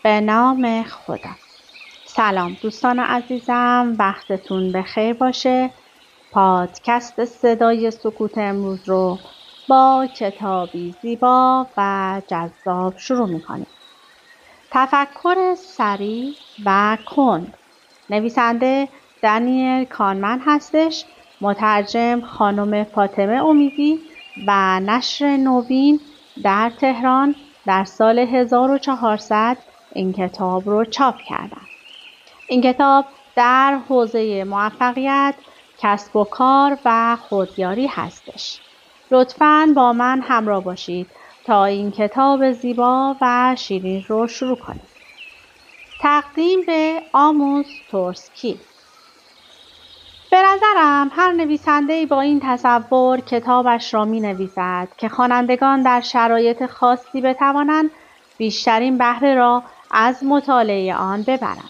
به نام خدا. سلام دوستان عزیزم، وقتتون بخیر باشه. پادکست صدای سکوت امروز رو با کتابی زیبا و جذاب شروع میکنیم. تفکر سریع و کند. نویسنده دانیل کانمن هستش، مترجم خانم فاطمه امیدی و نشر نوین در تهران در سال 1400 این کتاب رو چاپ کردن. این کتاب در حوزه موفقیت، کسب و کار و خودیاری هستش. لطفاً با من همراه باشید تا این کتاب زیبا و شیرین رو شروع کنیم. تقدیم به آموس تورسکی. به نظرم هر نویسنده‌ای با این تصور کتابش را می‌نویسد که خوانندگان در شرایط خاصی بتوانند بیشترین بهره را از مطالعه آن ببرند.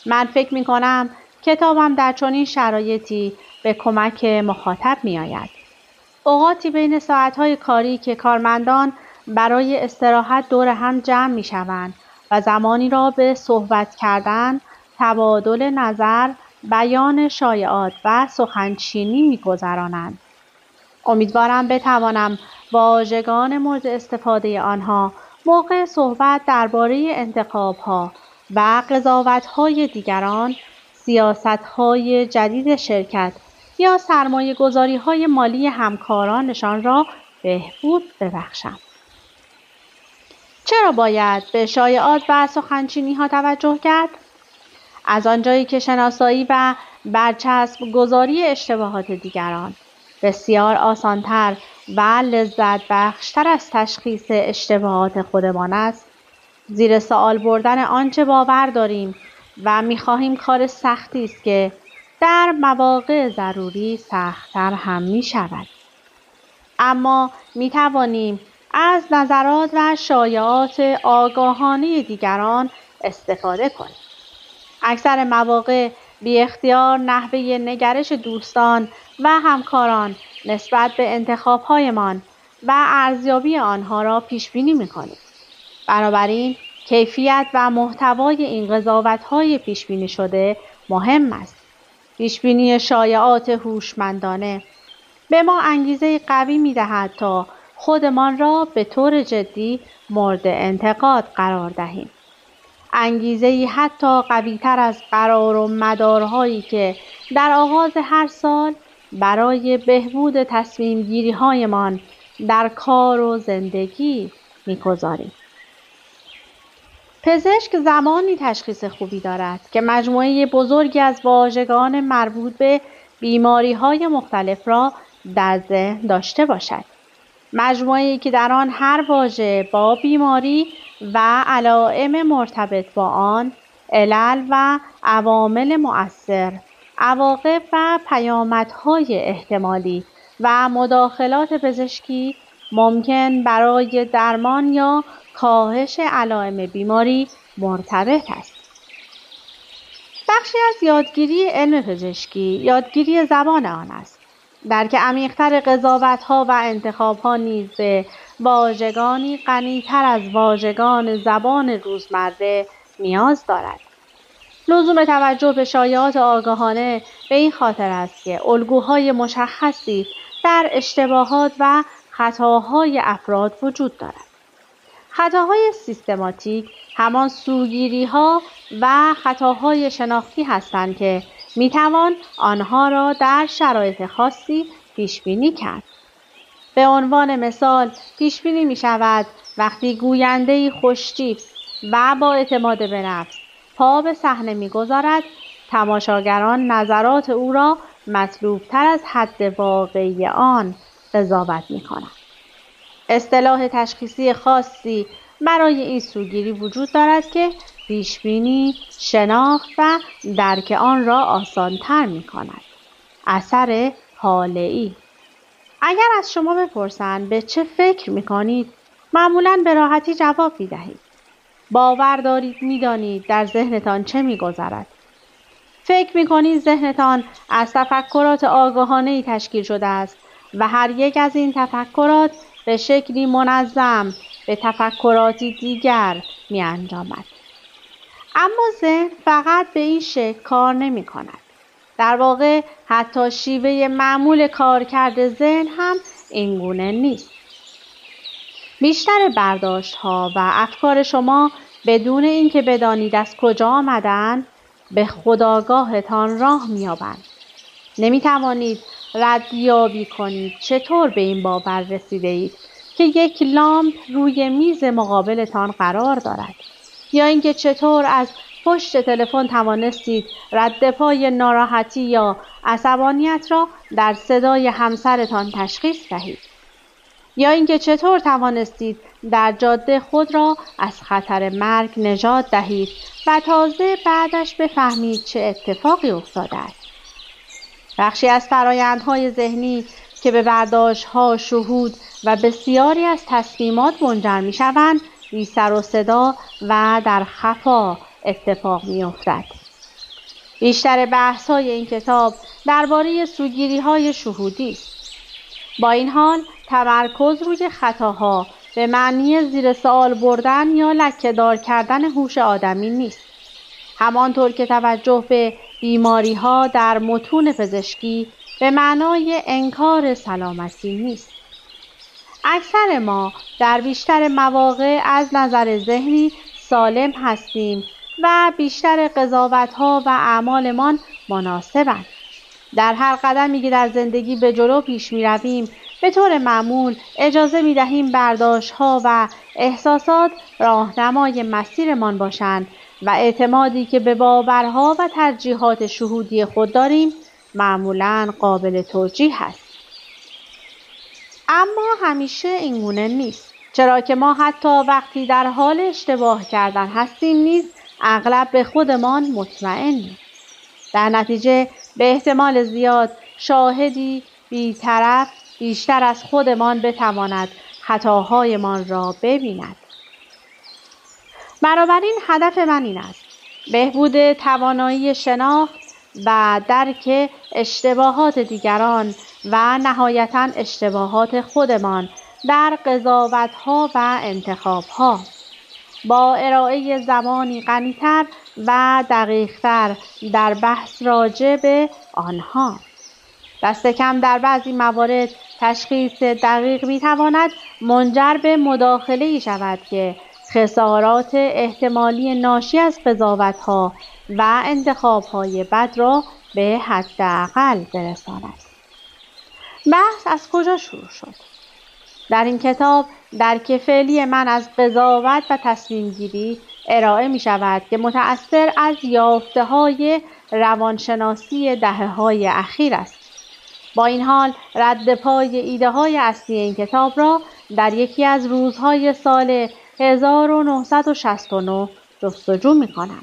من فکر می‌کنم کتابم در چنین شرایطی به کمک مخاطب می‌آید. اوقاتی بین ساعت‌های کاری که کارمندان برای استراحت دور هم جمع می‌شوند و زمانی را به صحبت کردن، تبادل نظر، بیان شایعات و سخنچینی می‌گذرانند. امیدوارم بتوانم واژگان مورد استفاده آنها موقع صحبت درباره انتخاب‌ها و قضاوت‌های دیگران، سیاست‌های جدید شرکت یا سرمایه‌گذاری‌های مالی همکارانشان را بهبود ببخشم. چرا باید به شایعات و سخنچینی‌ها توجه کرد؟ از آنجایی که شناسایی و برچسب گذاری اشتباهات دیگران بسیار آسان‌تر و لذت بخشتر از تشخیص اشتباهات خودمان است، زیر سوال بردن آنچه باور داریم و می‌خواهیم کار سختی است که در مواقع ضروری سخت‌تر هم می‌شود. اما می‌توانیم از نظرات و شایعات آگاهانه دیگران استفاده کنیم. اکثر مواقع بی اختیار نحوه نگرش دوستان و همکاران نسبت به انتخاب‌هایمان و ارزیابی آنها را پیش بینی می‌کنیم. بنابراین کیفیت و محتوای این قضاوت‌های پیش بینی شده مهم است. پیش بینی شایعات هوشمندانه به ما انگیزه قوی می‌دهد تا خودمان را به طور جدی مورد انتقاد قرار دهیم. انگیزه‌ای حتی قوی‌تر از قرار و مدارهایی که در آغاز هر سال برای بهبود تصمیم گیری‌هایمان در کار و زندگی می‌گذاریم. پزشک زمانی تشخیص خوبی دارد که مجموعه بزرگی از واژگان مربوط به بیماری‌های مختلف را در ذهن داشته باشد. مجموعه‌ای که در آن هر واژه با بیماری و علائم مرتبط با آن، علل و عوامل مؤثر، عواقب و پیامدهای احتمالی و مداخلات پزشکی ممکن برای درمان یا کاهش علائم بیماری مرتبط است. بخشی از یادگیری علم پزشکی یادگیری زبان آن است. درک عمیق‌تر قضاوت‌ها و انتخاب‌ها نیز به واژگانی غنی‌تر از واژگان زبان روزمره نیاز دارد. لزوم توجه به شایعات آگاهانه به این خاطر است که الگوهای مشخصی در اشتباهات و خطاهای افراد وجود دارد. خطاهای سیستماتیک همان سوگیری‌ها و خطاهای شناختی هستند که میتوان آنها را در شرایط خاصی پیش بینی کرد. به عنوان مثال پیش بینی می شود وقتی گوینده‌ای خوش‌تیپ و با اعتماد به نفس پا به صحنه می‌گذارد، تماشاگران نظرات او را مطلوب‌تر از حد واقعی آن قضاوت می‌کنند. اصطلاح تشخیصی خاصی برای این سوگیری وجود دارد که پیشبینی، شناخت و درک آن را آسان‌تر می‌کند. اثر هاله‌ای. اگر از شما بپرسند به چه فکر می‌کنید، معمولاً به راحتی جواب می‌دهید. باور دارید می‌دانید در ذهنتان چه می‌گذرد. فکر می‌کنید ذهنتان از تفکرات آگاهانه‌ای تشکیل شده است و هر یک از این تفکرات به شکلی منظم به تفکراتی دیگر می‌انجامد. اما ذهن فقط به این شکل کار نمی کند. در واقع حتی شیوه معمول کارکرد ذهن هم اینگونه نیست. بیشتر برداشت‌ها و افکار شما بدون اینکه بدانید از کجا آمدند به خودآگاهتان راه می‌یابند. نمی‌توانید ردیابی کنید چطور به این باور رسیده‌اید که یک لامپ روی میز مقابلتان قرار دارد، یا اینکه چطور از پشت تلفن توانستید رد پای ناراحتی یا عصبانیت را در صدای همسرتان تشخیص دهید، یا اینکه چطور توانستید در جاده خود را از خطر مرگ نجات دهید و تازه بعدش بفهمید چه اتفاقی افتاده است. بخشی از فرایندهای ذهنی که به برداشت‌ها، شهود و بسیاری از تصمیمات منجر می‌شوند، بی سر و صدا و در خفا اتفاق می‌افتد. بیشتر بحث‌های این کتاب درباره سوگیری‌های شهودی است. با این حال تمرکز روی خطاها به معنی زیر سوال بردن یا لکه‌دار کردن هوش آدمی نیست. همانطور که توجه به بیماری‌ها در متون پزشکی به معنای انکار سلامتی نیست. اکثر ما در بیشتر مواقع از نظر ذهنی سالم هستیم و بیشتر قضاوت‌ها و اعمالمان مناسبند. در هر قدمی که در زندگی به جلو پیش می‌رویم، به طور معمول اجازه می‌دهیم برداشت‌ها و احساسات راهنمای مسیرمان باشند و اعتمادی که به باورها و ترجیحات شهودی خود داریم معمولاً قابل توجیه است. اما همیشه اینگونه نیست، چرا که ما حتی وقتی در حال اشتباه کردن هستیم نیز اغلب به خودمان مطمئنیم. در نتیجه به احتمال زیاد شاهدی بی‌طرف بیشتر از خودمان بتواند خطاهایمان را ببیند. بنابراین هدف من این است: بهبود توانایی شناخت و درک اشتباهات دیگران و نهایتاً اشتباهات خودمان در قضاوت‌ها و انتخاب‌ها، با ارائه زمانی غنی‌تر و دقیق‌تر در بحث راجع به آنها. دست کم در بعضی موارد تشخیص دقیق می‌تواند منجر به مداخله‌ای شود که خسارات احتمالی ناشی از قضاوت‌ها و انتخاب‌های بد را به حداقل برساند. بحث از کجا شروع شد؟ در این کتاب درک فعلی من از قضاوت و تصمیم گیری ارائه می شود که متأثر از یافته‌های روانشناسی دهه‌های اخیر است. با این حال رد پای ایده‌های اصلی این کتاب را در یکی از روزهای سال 1969 جستجو می کنم.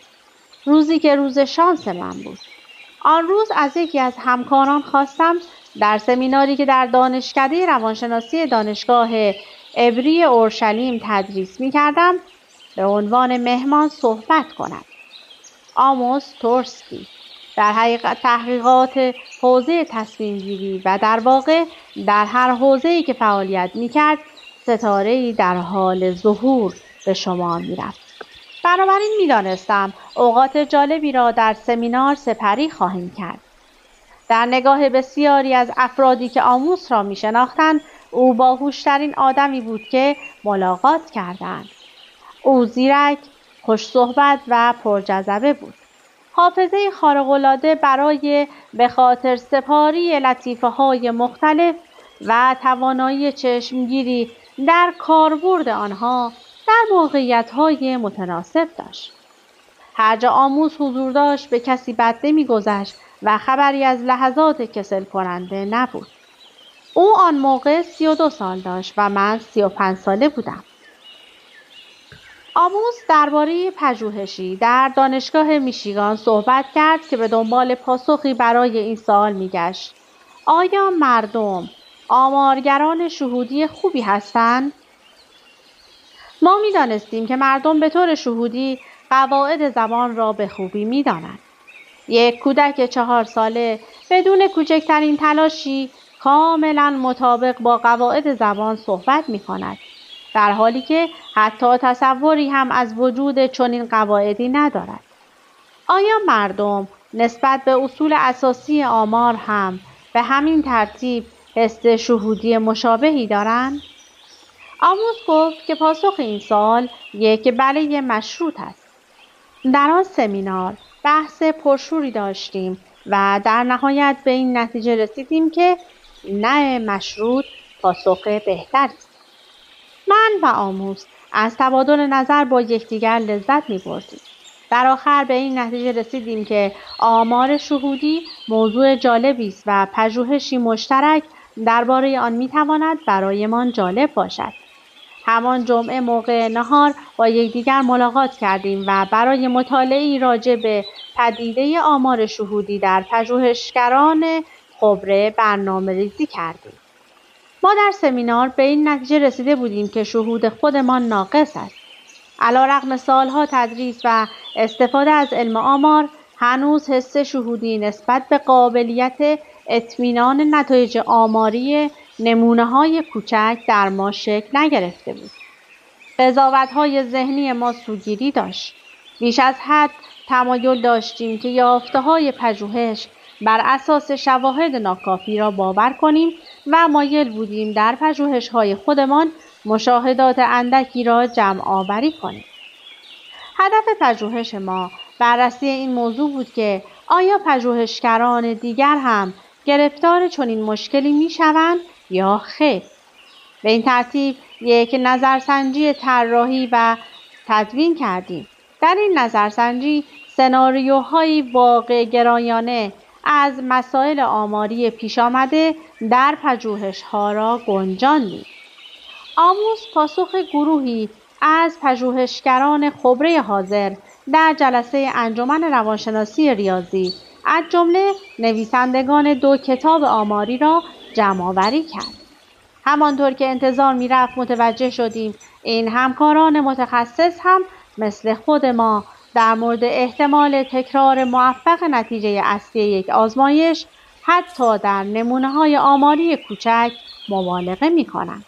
روزی که روز شانس من بود. آن روز از یکی از همکاران خواستم در سمیناری که در دانشکده روانشناسی دانشگاه عبری اورشلیم تدریس می کردم به عنوان مهمان صحبت کنم. آموس تورسکی در حقیقت تحقیقات حوزه تصمیم گیری و در واقع در هر حوزه‌ای که فعالیت می کرد ستاره‌ای در حال ظهور به شما می رفت. بنابراین می دانستم اوقات جالبی را در سمینار سپری خواهیم کرد. در نگاه بسیاری از افرادی که آموس را می شناختند، او باهوشترین آدمی بود که ملاقات کردند. او زیرک، خوش صحبت و پرجذبه بود. حافظه خارق‌العاده برای به خاطر سپاری لطیفه‌های مختلف و توانایی چشمگیری در کاربرد آنها در موقعیت‌های متناسب داشت. هر جا آموز حضور داشت به کسی بد نمی‌گذشت و خبری از لحظات کسل کننده نبود. او آن موقع 32 سال داشت و من 35 ساله بودم. آموز درباره پژوهشی در دانشگاه میشیگان صحبت کرد که به دنبال پاسخی برای این سوال میگشت: آیا مردم آمارگران شهودی خوبی هستند؟ ما میدانستیم که مردم به طور شهودی قواعد زبان را به خوبی میدانند. یک کودک 4 ساله بدون کوچکترین تلاشی کاملا مطابق با قواعد زبان صحبت میکند در حالی که حتی تصوری هم از وجود چنین قواعدی ندارد. آیا مردم نسبت به اصول اساسی آمار هم به همین ترتیب حس شهودی مشابهی دارند؟ آموز گفت که پاسخ این سوال یک بله مشروط است. در آن سمینار بحث پرشوری داشتیم و در نهایت به این نتیجه رسیدیم که نه مشروط پاسخ بهتری است. من و آموز از تبادل نظر با یکدیگر لذت می‌بردیم. در آخر به این نتیجه رسیدیم که آمار شهودی موضوع جالبی است و پژوهشی مشترک درباره آن می‌تواند برایمان جالب باشد. همان جمعه موقع نهار با یکدیگر ملاقات کردیم و برای مطالعه‌ای راجع به پدیده آمار شهودی در پژوهشگران خبره برنامه‌ریزی کردیم. ما در سمینار به این نتیجه رسیده بودیم که شهود خودمان ناقص است. علیرغم سالها تدریس و استفاده از علم آمار، هنوز حس شهودی نسبت به قابلیت اطمینان نتایج آماری نمونه‌های کوچک در ما شکل نگرفته بود. قضاوت‌های ذهنی ما سوگیری داشت. بیش از حد تمایل داشتیم که یافته‌های پژوهش بر اساس شواهد ناکافی را باور کنیم و مایل بودیم در پژوهش‌های خودمان مشاهدات اندکی را جمع آوری کنیم. هدف پژوهش ما بررسی این موضوع بود که آیا پژوهشگران دیگر هم گرفتار چنین مشکلی می‌شوند یا خیر. به این ترتیب یک نظرسنجی طراحی و تدوین کردیم. در این نظرسنجی سناریوهای واقع گرایانه از مسائل آماری پیش آمده در پژوهش‌ها را گنجاندیم. آموز پاسخ گروهی از پژوهشگران خبره حاضر در جلسه انجمن روانشناسی ریاضی از جمله نویسندگان 2 کتاب آماری را جمع‌آوری کرد. همانطور که انتظار می‌رفت متوجه شدیم این همکاران متخصص هم مثل خود ما در مورد احتمال تکرار موفق نتیجه اصلی یک آزمایش حتی در نمونه‌های آماری کوچک مبالغه می‌کنند.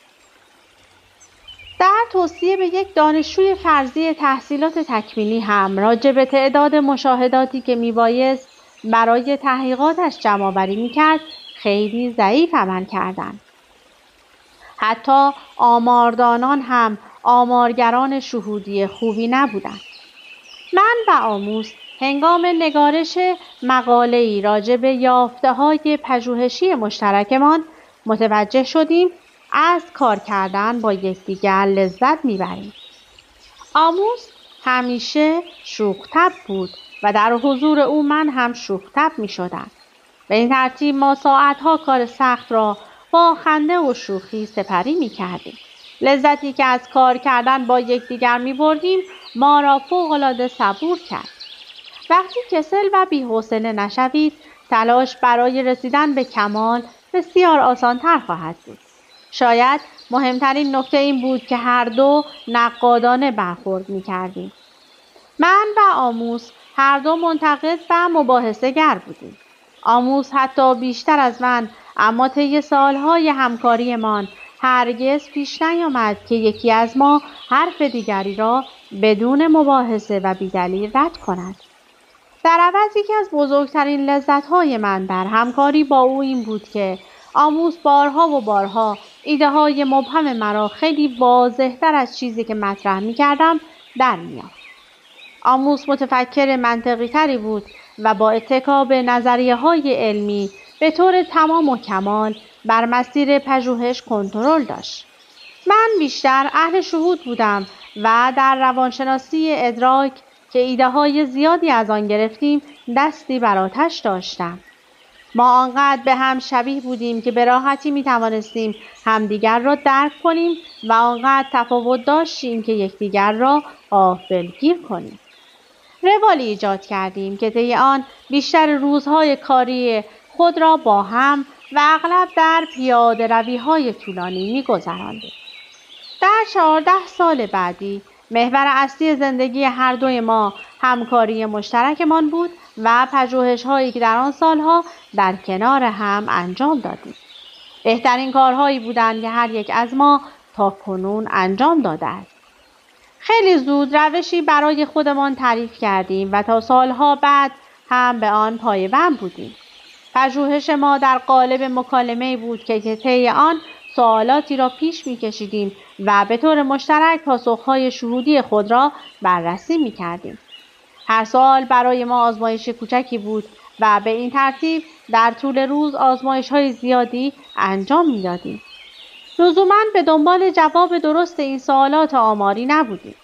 در توصیه به یک دانشجوی فرضی تحصیلات تکمیلی هم راجع به تعداد مشاهداتی که میبایست برای تحقیقاتش جمع‌آوری میکرد خیلی ضعیف عمل کردند. حتی آماردانان هم آمارگران شهودی خوبی نبودند. من و آموز هنگام نگارش مقاله‌ای راجع به یافته‌های پژوهشی مشترکمان متوجه شدیم از کار کردن با یکدیگر لذت میبریم. آموز همیشه شوخ‌طبع بود و در حضور او من هم شوخ‌طبع میشدم. به این ترتیب ما ساعتها کار سخت را با خنده و شوخی سپری میکردیم. لذتی که از کار کردن با یکدیگر میبردیم ما را فوق‌العاده صبور کرد. وقتی کسل و بی‌حوصله نشوید، تلاش برای رسیدن به کمال بسیار آسان‌تر خواهد بود. شاید مهمترین نکته این بود که هر دو نقادانه برخورد می‌کردیم. من و آموز هر دو منتقد و مباحثه‌گر بودیم. آموز حتی بیشتر از من، اما طی سالهای همکاریمان هرگز پیش نیامد که یکی از ما حرف دیگری را بدون مباحثه و بی‌دلیل رد کند. در عوض یکی از بزرگترین لذت‌های من در همکاری با او این بود که آموز بارها و بارها ایده‌های مبهم مرا خیلی واضح‌تر از چیزی که مطرح می‌کردم در می‌یافت. آموز متفکر منطقی‌تری بود و با اتکا به نظریه‌های علمی به طور تمام و کمال بر مسیر پژوهش کنترل داشت. من بیشتر اهل شهود بودم و در روانشناسی ادراک که ایده‌های زیادی از آن گرفتیم دستی بر آتش داشتم. ما آنقدر به هم شبیه بودیم که به راحتی می توانستیم همدیگر را درک کنیم و آنقدر تفاوت داشتیم که یکدیگر را غافلگیر کنیم. روالی ایجاد کردیم که طی آن بیشتر روزهای کاری خود را با هم و اغلب در پیاده روی‌های طولانی می گذراندیم. در 14 سال بعدی محور اصلی زندگی هر دوی ما همکاری مشترکمان بود و پژوهش‌هایی که در آن سالها در کنار هم انجام دادیم. بهترین کارهایی بودند که هر یک از ما تا کنون انجام داده است. خیلی زود روشی برای خودمان تعریف کردیم و تا سالها بعد هم به آن پایبند بودیم. پژوهش ما در قالب مکالمه‌ای بود که طی آن سوالاتی را پیش می‌کشیدیم و به طور مشترک پاسخ‌های شهودی خود را بررسی می‌کردیم. هر سوال برای ما آزمایش کوچکی بود و به این ترتیب در طول روز آزمایش‌های زیادی انجام می‌دادیم. لزوماً به دنبال جواب درست این سوالات آماری نبودیم.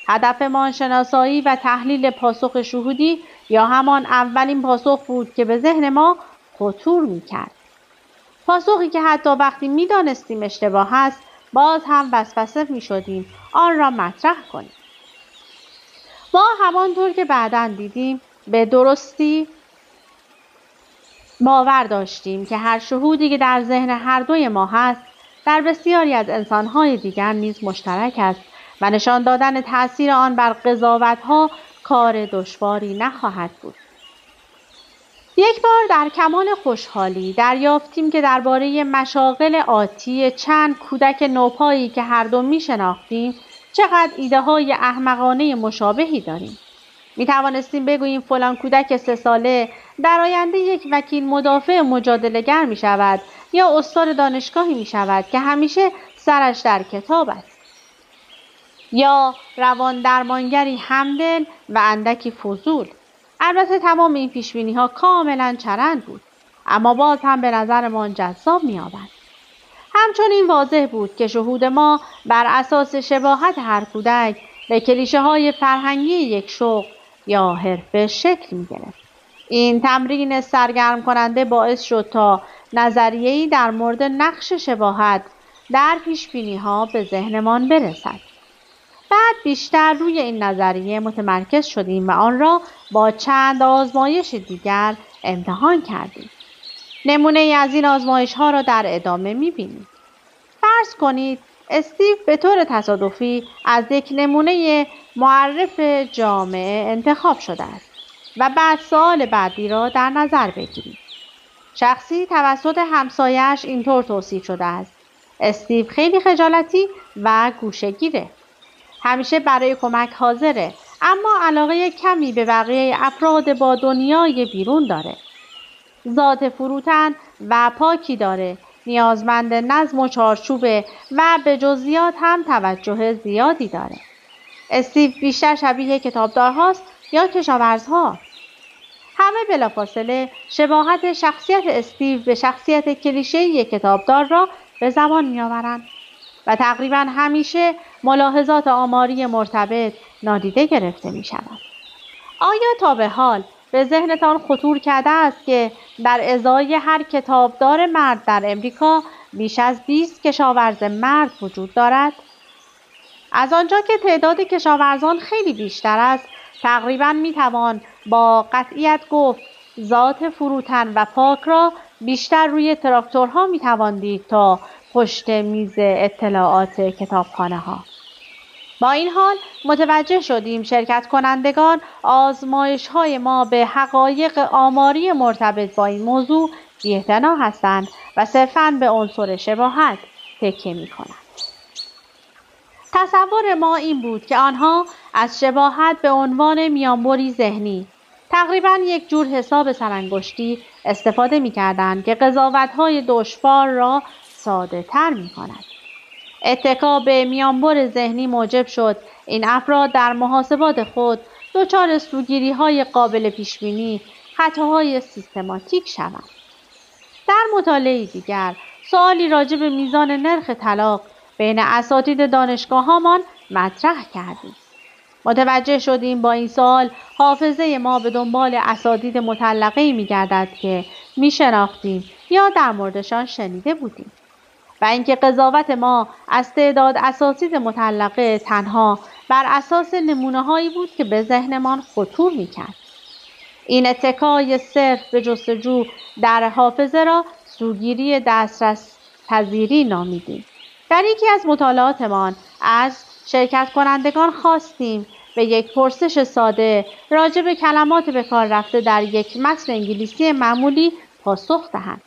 هدفمان شناسایی و تحلیل پاسخ شهودی یا همان اولین پاسخ بود که به ذهن ما خطور می‌کرد. پاسخی که حتی وقتی می‌دانستیم اشتباه است، باز هم وسوسه می‌شدیم آن را مطرح کنیم. ما همانطور که بعداً دیدیم به درستی باور داشتیم که هر شهودی که در ذهن هر دوی ما هست در بسیاری از انسان‌های دیگر نیز مشترک است و نشان دادن تأثیر آن بر قضاوت‌ها کار دشواری نخواهد بود. یک بار در کمال خوشحالی دریافتیم که درباره مشاغل آتی چند کودک نوپایی که هر دو می‌شناختیم چقدر ایده‌های احمقانه مشابهی داریم. می‌توانستیم بگوییم فلان کودک 3 ساله در آینده یک وکیل مدافع مجادله‌گر می‌شود یا استاد دانشگاهی می‌شود که همیشه سرش در کتاب است، یا روان درمانگری همدل و اندکی فضول. البته تمام این پیشبینی‌ها کاملاً چرند بود، اما باز هم به نظرمان جذاب می‌آمد. همچنین واضح بود که شهود ما بر اساس شباهت هر کودک به کلیشه‌های فرهنگی یک شغل یا حرفه شکل می‌گرفت. این تمرین سرگرم کننده باعث شد تا نظریه‌ای در مورد نقش شباهت در پیشبینی‌ها به ذهنمان برسد. بعد بیشتر روی این نظریه متمرکز شدیم و آن را با چند آزمایش دیگر امتحان کردیم. نمونه ای از این آزمایش ها را در ادامه می‌بینیم. فرض کنید استیو به طور تصادفی از یک نمونه معرف جامعه انتخاب شده است و بعد سوال بعدی را در نظر بگیرید. شخصی توسط همسایه‌اش اینطور توصیف شده است: استیو خیلی خجالتی و گوشه‌گیره. همیشه برای کمک حاضره، اما علاقه کمی به بقیه افراد با دنیای بیرون داره. ذات فروتن و پاکی داره، نیازمند نظم و چارچوبه و به جزئیات هم توجه زیادی داره. استیو بیشتر شبیه کتابدارهاست یا کشاورزها. همه بلافاصله شباهت شخصیت استیو به شخصیت کلیشه‌ای کتابدار را به زبان می‌آورند و تقریباً همیشه ملاحظات آماری مرتبط نادیده گرفته می‌شود. آیا تا به حال به ذهنتان خطور کرده است که در ازای هر کتابدار مرد در امریکا بیش از 20 کشاورز مرد وجود دارد؟ از آنجا که تعداد کشاورزان خیلی بیشتر است، تقریباً میتوان با قطعیت گفت ذات فروتن و پاک را بیشتر روی تراکتورها میتوان دید تا پشت میز اطلاعات کتابخانه ها. با این حال متوجه شدیم شرکت کنندگان آزمایش های ما به حقایق آماری مرتبط با این موضوع بی‌اعتنا هستند و صرفاً به عنصر شباهت تکیه می کنند. تصور ما این بود که آنها از شباهت به عنوان میانبری ذهنی، تقریباً یک جور حساب سرانگشتی استفاده می کردند که قضاوت‌های دشوار را ساده تر می کند. اتکا به میانبر ذهنی موجب شد این افراد در محاسبات خود دچار سوگیری‌های قابل پیشبینی، خطاهای سیستماتیک شوند. در مطالعه دیگر سوالی راجع به میزان نرخ طلاق بین اساتید دانشگاه‌هامان مطرح کردیم. متوجه شدیم با این سوال حافظه ما به دنبال اساتید مطلقه‌ای می‌گردد که می‌شناختیم یا در موردشان شنیده بودیم و اینکه قضاوت ما از تعداد اساتید مطلقه تنها بر اساس نمونه‌هایی بود که به ذهنمان خطور می‌کرد. این اتکای صرف به جستجو در حافظه را سوگیری دسترس پذیری نامیدیم. در یکی از مطالعاتمان از شرکت کنندگان خواستیم به یک پرسش ساده راجع به کلمات به کار رفته در یک متن انگلیسی معمولی پاسخ دهند.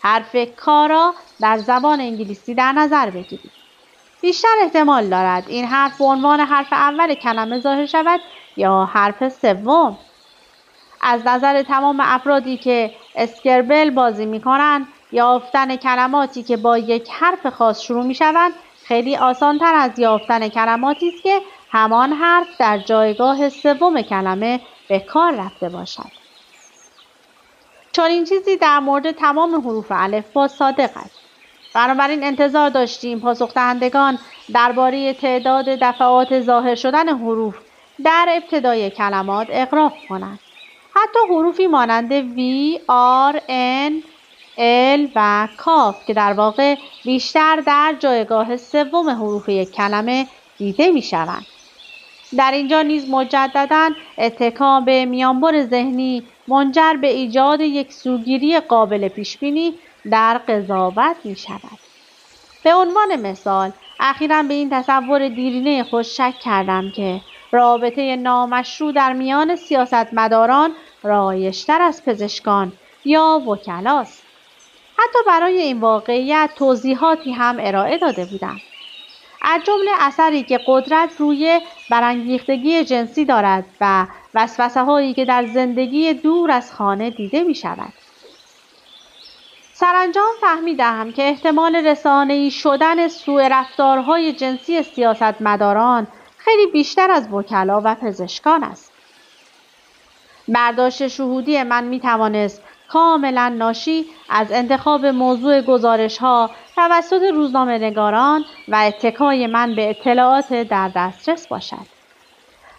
حرف کا را در زبان انگلیسی در نظر بگیرید. بیشتر احتمال دارد این حرف به عنوان حرف اول کلمه ظاهر شود یا حرف سوم. از نظر تمام افرادی که اسکربل بازی می کنند، یافتن کلماتی که با یک حرف خاص شروع می شوند خیلی آسان‌تر از یافتن کلماتی است که همان حرف در جایگاه سوم کلمه به کار رفته باشد. چون این چیزی در مورد تمام حروف الفبا صادق است. بنابراین انتظار داشتیم پاسخ دهندگان درباره تعداد دفعات ظاهر شدن حروف در ابتدای کلمات اقرار کنند. حتی حروفی مانند V, R, N, L و کاف که در واقع بیشتر در جایگاه سوم حروف یک کلمه دیده می شوند. در اینجا نیز مجدداً اتکا به میانبر ذهنی منجر به ایجاد یک سوگیری قابل پیشبینی در قضاوت می شود. به عنوان مثال، اخیراً به این تصور دیرینه خود شک کردم که رابطه نامشروع در میان سیاستمداران رایج‌تر از پزشکان یا وکلاست. حتی برای این واقعیت توضیحاتی هم ارائه داده بودم. از جمله اثری که قدرت روی برانگیختگی جنسی دارد و وسوسه‌هایی که در زندگی دور از خانه دیده می شود. سرانجام فهمیدم که احتمال رسانه‌ای شدن سوء رفتارهای جنسی سیاستمداران خیلی بیشتر از وکلا و پزشکان است. برداشت شهودی من می توانست کاملا ناشی از انتخاب موضوع گزارش‌ها توسط روزنامه‌نگاران و اتکای من به اطلاعات در دسترس باشد.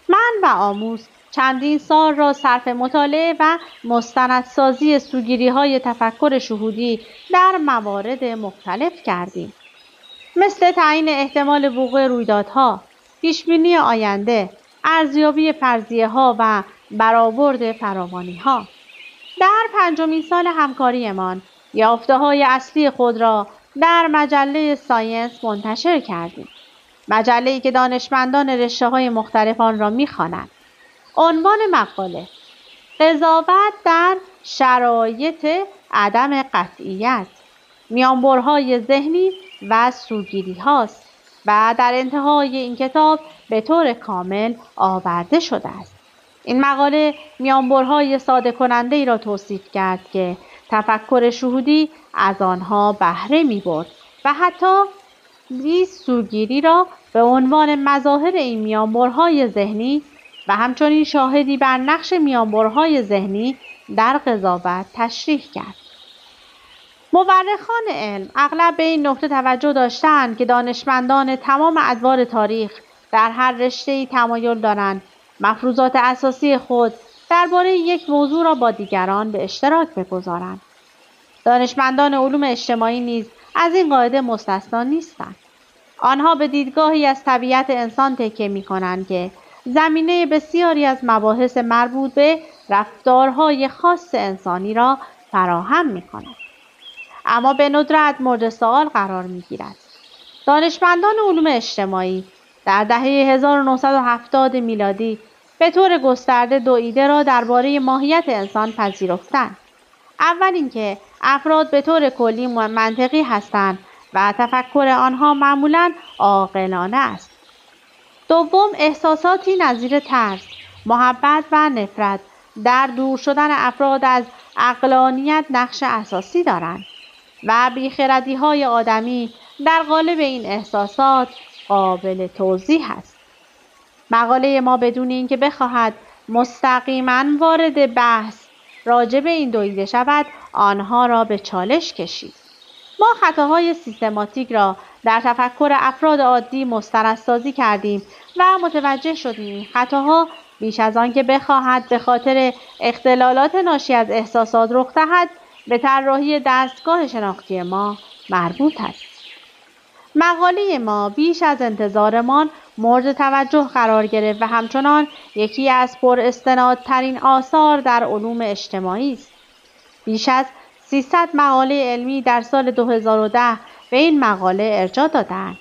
من و آموز چندین سال را صرف مطالعه و مستندسازی سوگیری‌های تفکر شهودی در موارد مختلف کردیم، مثل تعیین احتمال وقوع رویدادها، پیشبینی آینده، ارزیابی فرضیه‌ها و برآورد فراوانی‌ها. در 5مین سال همکاریمان یافته‌های اصلی خود را در مجله ساینس منتشر کردیم. مجله‌ای که دانشمندان رشته‌های مختلف آن را می‌خوانند. عنوان مقاله: قضاوت در شرایط عدم قطعیت، میانبرهای ذهنی و سوگیری هاست و در انتهای این کتاب به طور کامل آورده شده است. این مقاله میانبرهای ساده کننده ای را توصیف کرد که تفکر شهودی از آنها بهره می برد و حتی 20 سوگیری را به عنوان مظاهر این میانبرهای ذهنی و همچنین شاهدی بر نقش میانبرهای ذهنی در قضاوت تشریح کرد. مورخان علم اغلب به این نکته توجه داشتند که دانشمندان تمام ادوار تاریخ در هر رشته‌ای تمایل دارند مفروضات اساسی خود درباره یک موضوع را با دیگران به اشتراک بگذارند. دانشمندان علوم اجتماعی نیز از این قاعده مستثنا نیستند. آنها به دیدگاهی از طبیعت انسان تکیه می‌کنند که زمینه بسیاری از مباحث مربوط به رفتارهای خاص انسانی را فراهم می‌کند، اما به ندرت مورد سوال قرار می‌گیرد. دانشمندان علوم اجتماعی در دهه 1970 میلادی به طور گسترده دو ایده را درباره ماهیت انسان پذیرفتند. اول اینکه افراد به طور کلی منطقی هستند و تفکر آنها معمولاً عاقلانه است. دوم، احساساتی نظیر ترس، محبت و نفرت در دور شدن افراد از عقلانیت نقش اساسی دارند و بیخردی‌های آدمی در قالب این احساسات قابل توضیح است. مقاله ما بدون اینکه بخواهد مستقیما وارد بحث راجع به این دو ایده شود، آنها را به چالش کشید. ما خطاهای سیستماتیک را در تفکر افراد عادی مستندسازی کردیم و متوجه شدیم خطاها بیش از آن که بخواهد به خاطر اختلالات ناشی از احساسات رخ دهد به طراحی دستگاه شناختی ما مربوط است. مقاله ما بیش از انتظارمان مورد توجه قرار گرفت و همچنان یکی از پر استنادترین آثار در علوم اجتماعی است. بیش از 300 مقاله علمی در سال 2010 به این مقاله ارجاع دادند.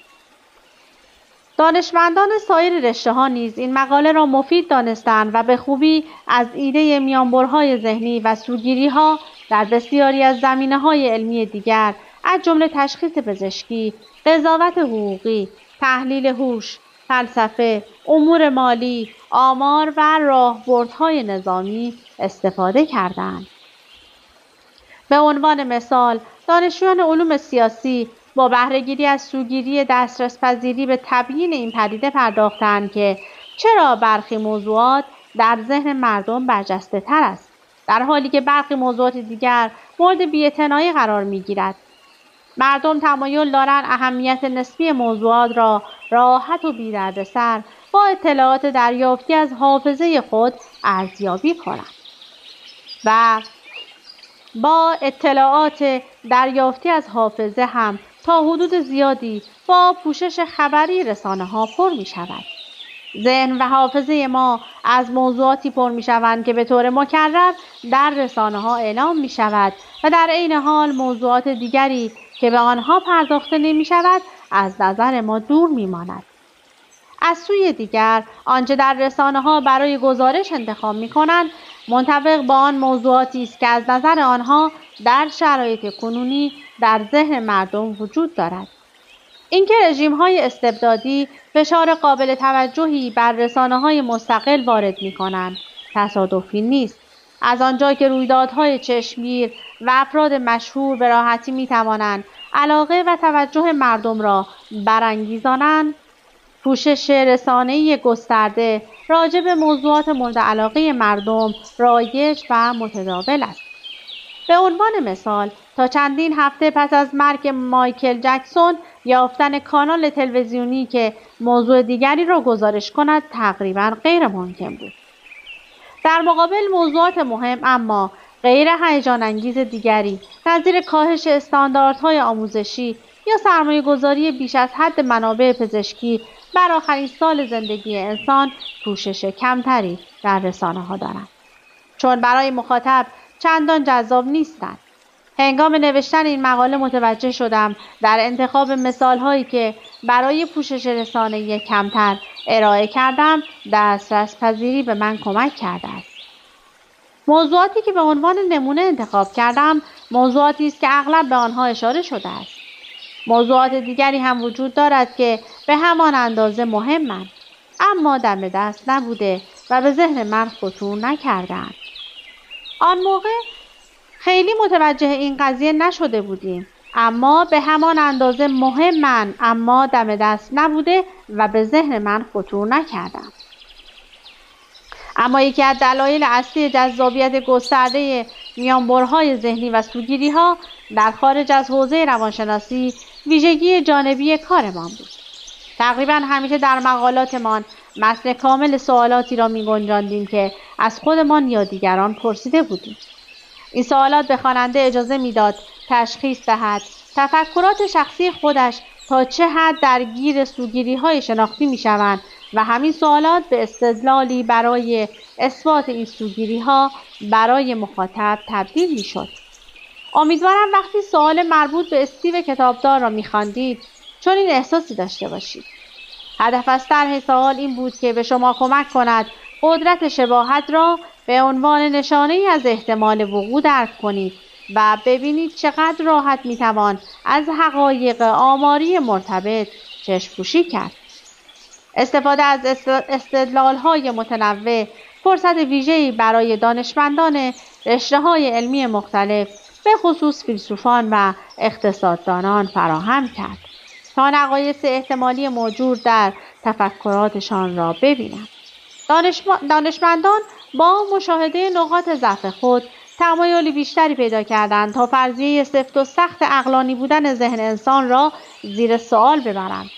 دانشمندان سایر رشته‌ها نیز این مقاله را مفید دانستند و به خوبی از ایده میانبرهای ذهنی و سوگیری‌ها در بسیاری از زمینه‌های علمی دیگر از جمله تشخیص پزشکی، قضاوت حقوقی، تحلیل هوش، فلسفه، امور مالی، آمار و راهبردهای نظامی استفاده کردند. به عنوان مثال، دانشجویان علوم سیاسی با بهره‌گیری از سوگیری دسترس‌پذیری به تبیین این پدیده پرداختند که چرا برخی موضوعات در ذهن مردم برجسته‌تر است، در حالی که برخی موضوعات دیگر مورد بی‌اعتنایی قرار می‌گیرد. مردم تمایل دارند اهمیت نسبی موضوعات را راحت و بی‌دردسر با اطلاعات دریافتی از حافظه خود ارزیابی کنند و با اطلاعات دریافتی از حافظه هم تا حدود زیادی با پوشش خبری رسانه‌ها پر می‌شود. ذهن و حافظه ما از موضوعاتی پر می‌شوند که به طور مکرر در رسانه‌ها اعلام می‌شود و در عین حال موضوعات دیگری که به آنها پرداخته نمی‌شود از نظر ما دور می‌ماند. از سوی دیگر آنچه در رسانه‌ها برای گزارش انتخاب می‌کنند منطبق با آن موضوعاتی است که از نظر آنها در شرایط کنونی در ذهن مردم وجود دارد. اینکه رژیم‌های استبدادی فشار قابل توجهی بر رسانه‌های مستقل وارد می‌کنند تصادفی نیست. از آنجا که رویدادهای چشمگیر و افراد مشهور به راحتی می‌توانند علاقه و توجه مردم را برانگیزانند، پوشش رسانه‌ای گسترده راجع به موضوعات مورد علاقه مردم رایج و متداول است. به عنوان مثال، تا چندین هفته پس از مرگ مایکل جکسون، یافتن کانال تلویزیونی که موضوع دیگری را گزارش کند تقریباً غیر ممکن بود. در مقابل موضوعات مهم اما غیر هیجان انگیز دیگری نظیر کاهش استانداردهای آموزشی یا سرمایه‌گذاری بیش از حد منابع پزشکی بر آخرین سال زندگی انسان پوشش کمتری در رسانه‌ها دارند، چون برای مخاطب چندان جذاب نیستند. هنگام نوشتن این مقاله متوجه شدم در انتخاب مثال‌هایی که برای پوشش رسانه‌ای کمتر ارائه کردم دسترس پذیری به من کمک کرده است. موضوعاتی که به عنوان نمونه انتخاب کردم موضوعاتی است که اغلب به آنها اشاره شده است. موضوعات دیگری هم وجود دارد که به همان اندازه مهمند، اما دم دست نبوده و به ذهن من خطور نکردند. آن موقع خیلی متوجه این قضیه نشده بودیم، اما به همان اندازه مهمند، اما دم دست نبوده و به ذهن من خطور نکردند. اما یکی از دلایل اصلی جذابیت گسترده میانبرهای ذهنی و سوگیری‌ها در خارج از حوزه روانشناسی ویژگی جانبی کارمان بود. تقریباً همیشه در مقالاتمان متن کامل سوالاتی را می‌گنجاندیم که از خودمان یا دیگران پرسیده بودیم. این سوالات به خواننده اجازه می‌داد تشخیص دهد تفکرات شخصی خودش تا چه حد درگیر سوگیری‌های شناختی می‌شوند و همین سوالات به استدلالی برای اثبات این سوگیری‌ها برای مخاطب تبدیل می‌شد. امیدوارم وقتی سوال مربوط به استیو کتابدار را می‌خواندید چون این احساسی داشته باشید. هدف از طرح سوال این بود که به شما کمک کند قدرت شباهت را به عنوان نشانه‌ای از احتمال وقوع درک کنید و ببینید چقدر راحت می‌توان از حقایق آماری مرتبط چشم‌پوشی کرد. استفاده از استدلال‌های متنوع فرصت ویژه‌ای برای دانشمندان رشته‌های علمی مختلف به خصوص فیلسوفان و اقتصاددانان فراهم کرد تا نقایص احتمالی موجود در تفکراتشان را ببینند. دانشمندان با مشاهده نقاط ضعف خود تمایل بیشتری پیدا کردند تا فرضیه سفت و سخت عقلانی بودن ذهن انسان را زیر سوال ببرند.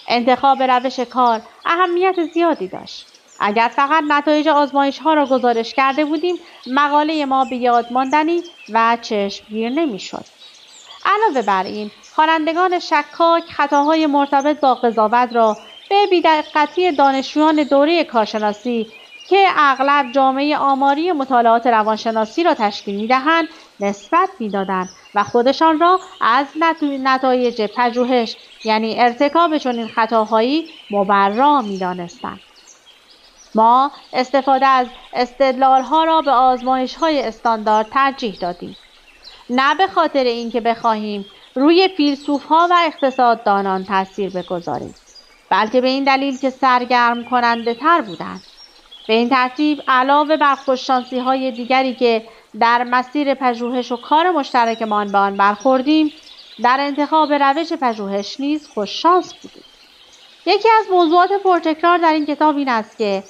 انتخاب روش کار اهمیت زیادی داشت. اگر فقط نتایج آزمایش‌ها را گزارش کرده بودیم، مقاله ما به یاد ماندنی و چشمگیر نمی‌شد. علاوه بر این، خوانندگان شکاک خطاهای مرتبط با قضاوت را به بی‌دقتی دانشجویان دوره کارشناسی که اغلب جامعه آماری مطالعات روانشناسی را تشکیل می‌دهند نسبت می‌دادند و خودشان را از نتایج پژوهش یعنی ارتکاب چنین خطاهایی مبرا می‌دانستند. ما استفاده از استدلال‌ها را به آزمایش‌های استاندارد ترجیح دادیم، نه به خاطر اینکه بخواهیم روی فیلسوف‌ها و اقتصاددانان تأثیر بگذاریم، بلکه به این دلیل که سرگرم کننده تر بودند. به این ترتیب علاوه بر خوششانسی‌های دیگری که در مسیر پژوهش و کار مشترکمان به آن برخوردیم، در انتخاب روش پژوهش نیز خوششانس بودیم. یکی از موضوعات پرتکرار در این کتاب این است که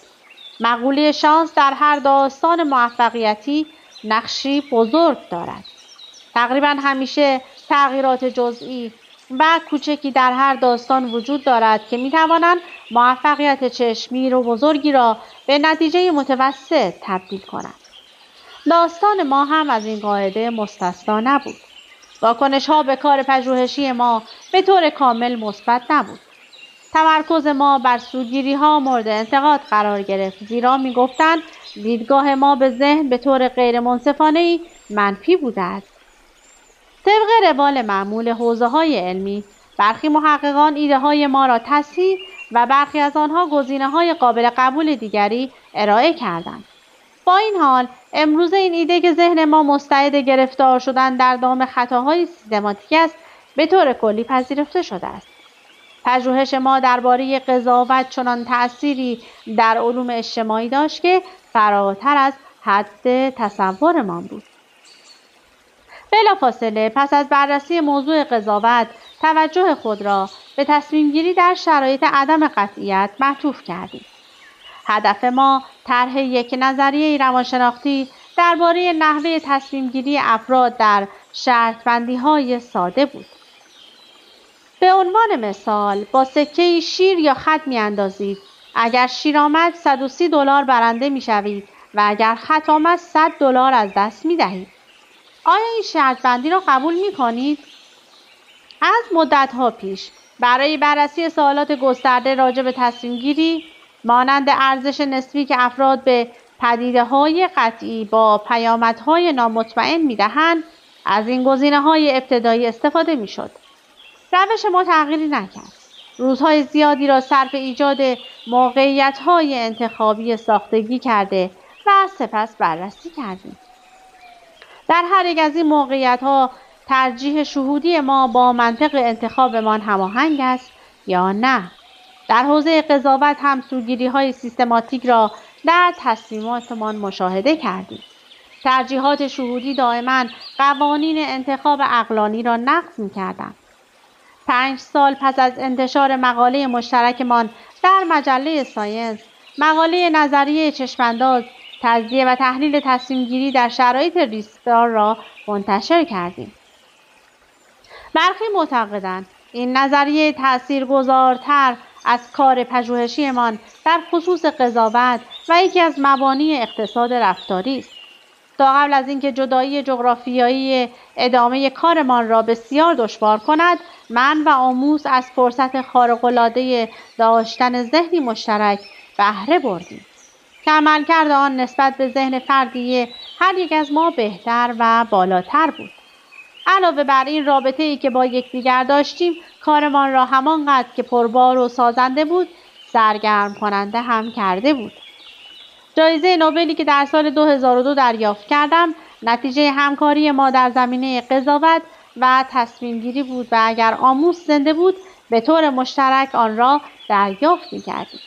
مقوله شانس در هر داستان موفقیتی نقشی بزرگ دارد. تقریبا همیشه تغییرات جزئی و کوچکی در هر داستان وجود دارد که می‌توانند موفقیت چشمگیر و بزرگی را به نتیجه متوسط تبدیل کنند. داستان ما هم از این قاعده مستثنا نبود. واکنش‌ها به کار پژوهشی ما به طور کامل مثبت نبود. تمرکز ما بر سوگیری‌ها مورد انتقاد قرار گرفت، زیرا می‌گفتند دیدگاه ما به ذهن به طور غیر منصفانه‌ای منفی بوده است. طبق روال معمول حوزه‌های علمی، برخی محققان ایده‌های ما را تصحیح و برخی از آنها گزینه‌های قابل قبول دیگری ارائه کردند. با این حال، امروزه این ایده که ذهن ما مستعد گرفتار شدن در دام خطاهای سیستماتیک است، به طور کلی پذیرفته شده است. پژوهش ما درباره قضاوت چنان تأثیری در علوم اجتماعی داشت که فراتر از حد تصورمان بود. بلافاصله پس از بررسی موضوع قضاوت، توجه خود را به تصمیم گیری در شرایط عدم قطعیت معطوف کردیم. هدف ما طرح یک نظریه روانشناختی درباره نحوه تصمیم گیری افراد در شرط بندی های ساده بود. به عنوان مثال، با سکه شیر یا خط می اندازید. اگر شیر آمد $130 برنده می شوید و اگر خط آمد $100 از دست می دهید. آیا این شرط بندی را قبول می کنید؟ از مدت‌ها پیش برای بررسی سوالات گسترده راجع به تصمیم گیری مانند ارزش نسبی که افراد به پدیده‌های قطعی با پیامدهای نامطمئن می‌دهند، از این گزینه‌های ابتدایی استفاده می‌شد. روش ما تغییری نکرد. روزهای زیادی را صرف ایجاد موقعیت‌های انتخابی ساختگی کرده و سپس بررسی کردیم. در هر یک از این موقعیت‌ها ترجیح شهودی ما با منطق انتخابمان هماهنگ است یا نه. در حوزه قضاوت هم سوگیری‌های سیستماتیک را در تصمیماتمان مشاهده کردیم. ترجیحات شهودی دائما قوانین انتخاب عقلانی را نقض می‌کردند. 5 سال پس از انتشار مقاله مشترکمان در مجله ساینس، مقاله نظریه چشمانداز، تجزیه و تحلیل تصمیم‌گیری در شرایط ریسکدار را منتشر کردیم. برخی معتقدند این نظریه تأثیرگذارتر از کار پژوهشیمان در خصوص قضاوت و یکی از مبانی اقتصاد رفتاری است. تا قبل از اینکه جدایی جغرافیایی ادامه کارمان را بسیار دشوار کند، من و آموز از فرصت خارق‌العاده داشتن ذهنی مشترک بهره بردیم که عملکرد آن نسبت به ذهن فردی هر یک از ما بهتر و بالاتر بود. علاوه بر این رابطه‌ای که با یکدیگر داشتیم، کارمان را همانقدر که پربار و سازنده بود، سرگرم کننده هم کرده بود. جایزه نوبلی که در سال 2002 دریافت کردم، نتیجه همکاری ما در زمینه قضاوت و تصمیم گیری بود و اگر آموز زنده بود، به طور مشترک آن را دریافت می‌کردیم.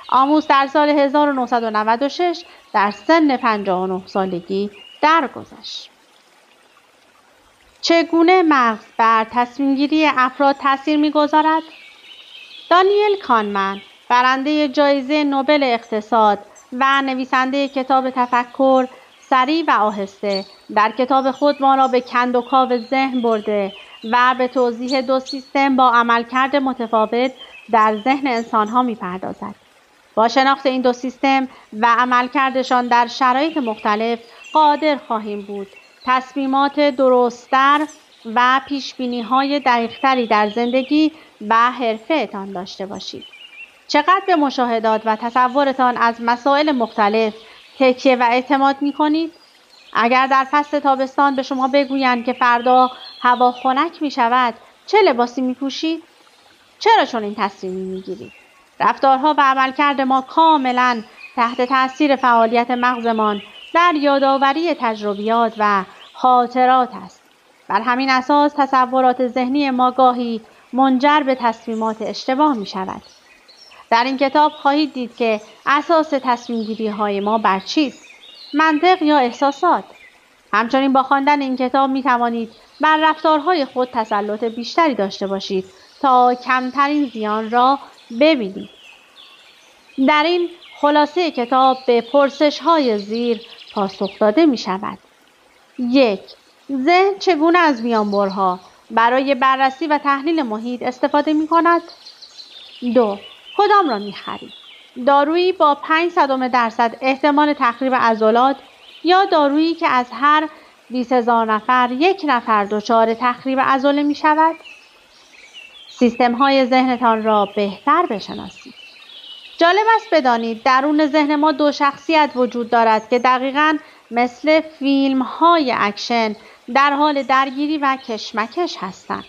آموز در سال 1996 در سن 59 سالگی درگذشت. چگونه مغز بر تصمیم‌گیری افراد تأثیر می‌گذارد؟ دانیل کانمن، برنده جایزه نوبل اقتصاد و نویسنده کتاب تفکر سریع و آهسته، در کتاب خود ما را به کندوکاو ذهن برده و به توضیح 2 سیستم با عملکرد متفاوت در ذهن انسان‌ها می‌پردازد. با شناخت این 2 سیستم و عملکردشان در شرایط مختلف، قادر خواهیم بود تصمیمات درست‌تر و پیشبینی‌های دقیق‌تری در زندگی و حرفه‌تان داشته باشید. چقدر به مشاهدات و تصورتان از مسائل مختلف تکیه و اعتماد می‌کنید؟ اگر در فصل تابستان به شما بگویند که فردا هوا خنک می‌شود، چه لباسی می‌پوشید؟ چرا چنین تصمیمی می‌گیرید؟ رفتارها و عملکرد ما کاملاً تحت تأثیر فعالیت مغزمان در یادآوری تجربیات و خاطرات است. بر همین اساس تصورات ذهنی ما گاهی منجر به تصمیمات اشتباه می شود. در این کتاب خواهید دید که اساس تصمیم گیری های ما بر چیست؟ منطق یا احساسات؟ همچنین با خواندن این کتاب می توانید بر رفتارهای خود تسلط بیشتری داشته باشید تا کمترین زیان را ببینید. در این خلاصه کتاب به پرسش های زیر پاسخ داده می شود. 1. ذهن چگونه از میانبرها برای بررسی و تحلیل محیط استفاده می کند؟ 2. کدام را می خرید؟ دارویی با 0.05% احتمال تخریب عضلات یا دارویی که از هر 20,000 نفر 1 نفر دچار تخریب عضله می شود؟ سیستم های ذهنتان را بهتر بشناسید. جالب است بدانید درون ذهن ما 2 شخصیت وجود دارد که دقیقاً مثل فیلم های اکشن در حال درگیری و کشمکش هستند.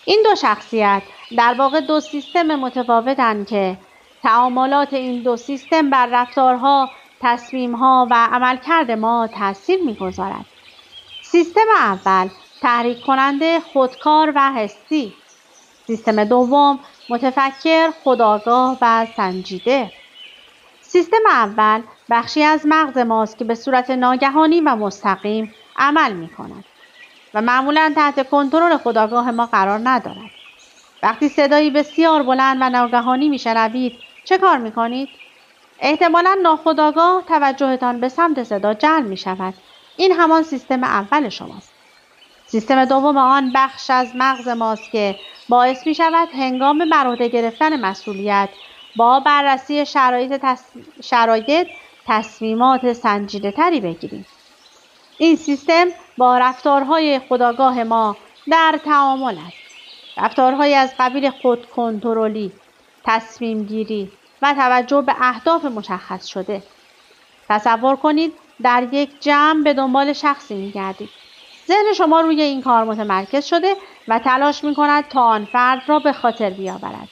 این 2 شخصیت در واقع 2 سیستم متفاوتند که تعاملات این 2 سیستم بر رفتارها، تصمیمها و عملکرد ما تأثیر می‌گذارد. سیستم اول تحریک کننده خودکار و حسی. سیستم دوم متفکر، خودآگاه و سنجیده. سیستم اول بخشی از مغز ماست که به صورت ناگهانی و مستقیم عمل می‌کند و معمولاً تحت کنترل خودآگاه ما قرار ندارد. وقتی صدایی بسیار بلند و ناگهانی میشنوید چه کار میکنید؟ احتمالاً ناخودآگاه توجهتان به سمت صدا جلب میشود. این همان سیستم اول شماست. سیستم دوم آن بخش از مغز ماست که باعث میشود هنگام بر عهده گرفتن مسئولیت با بررسی شرایط تصمیمات سنجیده تری بگیریم. این سیستم با رفتارهای خودآگاه ما در تعامل است. رفتارهایی از قبیل خودکنترلی، تصمیم گیری و توجه به اهداف مشخص شده. تصور کنید در یک جمع به دنبال شخصی می‌گردید. ذهن شما روی این کار متمرکز شده و تلاش می‌کند تا آن فرد را به خاطر بیاورد.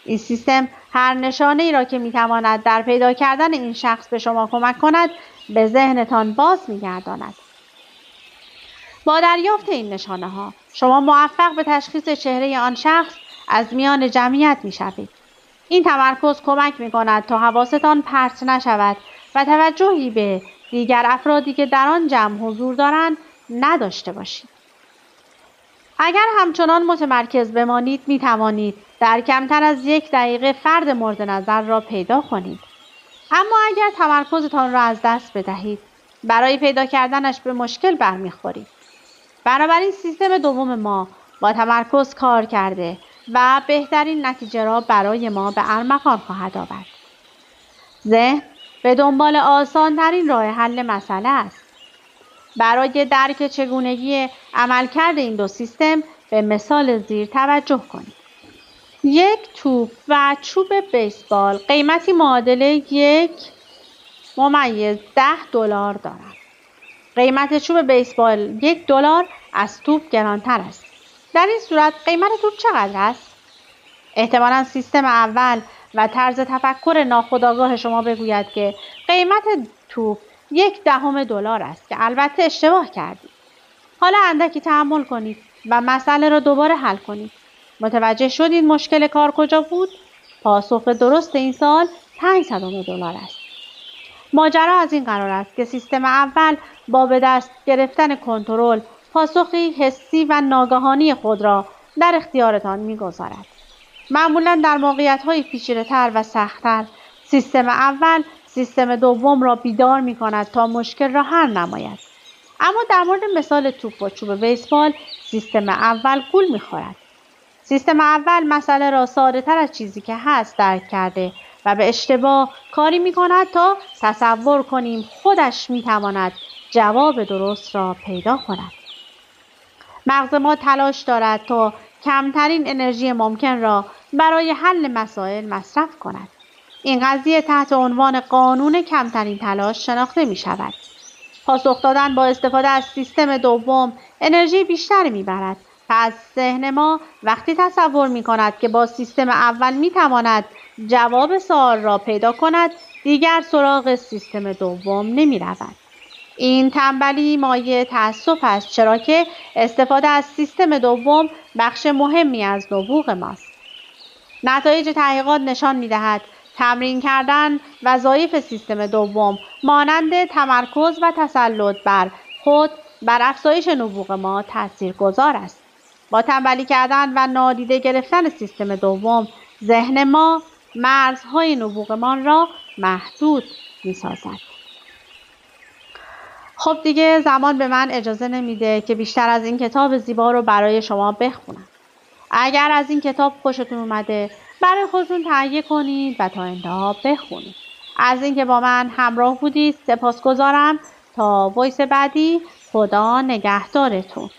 این سیستم هر نشانه‌ای را که می‌تواند در پیدا کردن این شخص به شما کمک کند به ذهنتان باز می‌گرداند. با دریافت این نشانه‌ها شما موفق به تشخیص چهره آن شخص از میان جمعیت می‌شوید. این تمرکز کمک می‌کند تا حواستان پرت نشود و توجهی به دیگر افرادی که در آن جمع حضور دارند نداشته باشید. اگر همچنان متمرکز بمانید می‌توانید در کمتر از 1 دقیقه فرد مورد نظر را پیدا کنید. اما اگر تمرکزتان را از دست بدهید برای پیدا کردنش به مشکل برمیخورید. بنابراین سیستم دوم ما با تمرکز کار کرده و بهترین نتیجه را برای ما به ارمغان خواهد آورد. ذهن به دنبال آسان‌ترین راه حل مسئله است. برای درک چگونگی عملکرد این 2 سیستم به مثال زیر توجه کنید. 1 توپ و چوب بیسبال قیمتی معادل 1.10 دلار دارد. قیمت چوب بیسبال 1 دلار از توپ گرانتر است. در این صورت قیمت توپ چقدر است؟ احتمالاً سیستم اول و طرز تفکر ناخودآگاه شما بگوید که قیمت توپ 1/10 دلار است که البته اشتباه کردید. حالا اندکی تأمل کنید و مسئله را دوباره حل کنید. متوجه شدید مشکل کار کجا بود؟ پاسخ درست این سوال 0.05 دلار است. ماجرا از این قرار است که سیستم اول با به دست گرفتن کنترل پاسخی حسی و ناگهانی خود را در اختیارتان می‌گذارد. معمولاً در موقعیت‌های پیچیده‌تر و سخت‌تر سیستم اول سیستم دوم را بیدار می‌کند تا مشکل را حل نماید. اما در مورد مثال توپ و چوب بیسبال سیستم اول گول می‌خورد. سیستم اول مسئله را ساده‌تر از چیزی که هست درک کرده و به اشتباه کاری می‌کند تا تصور کنیم خودش می‌تواند جواب درست را پیدا کند. مغز ما تلاش دارد تا کمترین انرژی ممکن را برای حل مسائل مصرف کند. این قضیه تحت عنوان قانون کمترین تلاش شناخته می‌شود. پاسخ دادن با استفاده از سیستم دوم انرژی بیشتری می‌برد. پس ذهن ما وقتی تصور می‌کند که با سیستم اول می‌تواند جواب سوال را پیدا کند، دیگر سراغ سیستم دوم نمی‌رود. این تنبلی مایه تأسف است، چرا که استفاده از سیستم دوم بخش مهمی از نبوغ ماست. نتایج تحقیقات نشان می‌دهد تمرین کردن وظایف سیستم دوم مانند تمرکز و تسلط بر خود بر افزایش نبوغ ما تاثیرگذار است. با تنبلی کردن و نادیده گرفتن سیستم دوم، ذهن ما مرزهای نبوغمان را محدود می‌سازد. خب دیگه زمان به من اجازه نمیده که بیشتر از این کتاب زیبا رو برای شما بخونم. اگر از این کتاب خوشتون اومده برای خودتون تهیه کنید و تا انتها بخونید. از اینکه با من همراه بودید سپاسگزارم. تا وایس بعدی، خدا نگهدارتون.